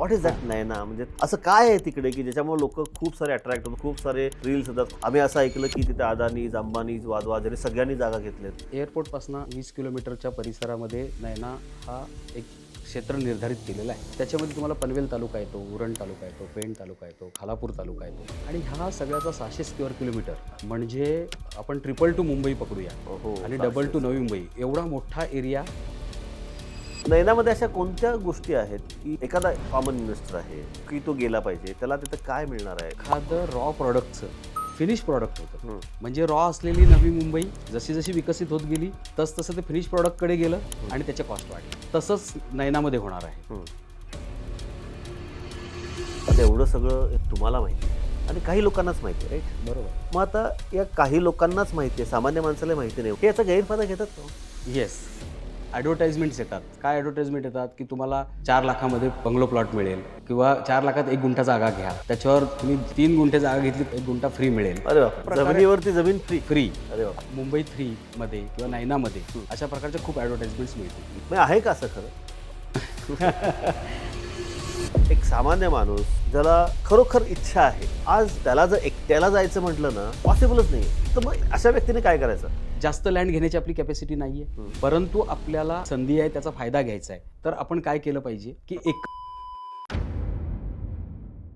What is that नैना? म्हणजे असं काय आहे तिकडे की ज्याच्यामुळे लोक खूप सारे अट्रॅक्ट होतात, खूप सारे रील्स होतात. आम्ही असं ऐकलं की तिथे अदानीज, अंबानीज, वाजवाज यांनी सगळ्यांनी जागा घेतल्यात. एअरपोर्टपासून 20 किलोमीटरच्या परिसरामध्ये नैना हा एक क्षेत्र निर्धारित केलेला आहे. त्याच्यामध्ये तुम्हाला पनवेल तालुका येतो, उरण तालुका येतो, पेण तालुका येतो, खालापूर तालुका येतो आणि ह्या सगळ्याचा 600 स्क्वेअर किलोमीटर म्हणजे आपण 222 मुंबई पकडूया हो, आणि 222 नवी मुंबई एवढा मोठा एरिया. नैनामध्ये अशा कोणत्या गोष्टी आहेत की एखादा कॉमन इन्व्हेस्टर आहे की तो गेला पाहिजे, त्याला तिथं काय मिळणार आहे? एखादं रॉ प्रॉडक्टचं फिनिश प्रॉडक्ट होतं. म्हणजे रॉ असलेली नवी मुंबई जशी जशी विकसित होत गेली तसं ते फिनिश प्रॉडक्टकडे गेलं आणि त्याचे कॉस्ट वाढले. तसंच नैनामध्ये होणार आहे. आता एवढं सगळं तुम्हाला माहिती आहे आणि काही लोकांनाच माहिती आहे, राईट? बरोबर. मग आता या काही लोकांनाच माहिती आहे, सामान्य माणसाला माहिती नाही, हे याचा गैरफायदा घेतात का? येस. ॲडव्हर्टाइजमेंट्स येतात. काय ॲडव्हर्टाइजमेंट येतात की तुम्हाला 4 लाखामध्ये बंगलो प्लॉट मिळेल किंवा 4 लाखात 1 गुंठा जागा घ्या, त्याच्यावर तुम्ही 3 गुंठे जागा घेतली 1 गुंठा फ्री मिळेल. अरे बाप, जमिनीवरती जमीन फ्री. फ्री. अरे बाप, मुंबई 3 मध्ये किंवा नैनामध्ये अशा प्रकारच्या खूप ॲडव्हर्टाइजमेंट्स मिळतील. मग आहे का असं खरं? एक सामान्य माणूस ज्याला खरोखर इच्छा आहे, आज त्याला जर एकट्याला जायचं म्हटलं ना, पॉसिबलच नाही. तर मग अशा व्यक्तीने काय करायचं? जास्त लँड घेण्याची आपली कॅपॅसिटी नाहीये, परंतु आपल्याला संधी आहे त्याचा फायदा घ्यायचा आहे. तर आपण काय केलं पाहिजे की एक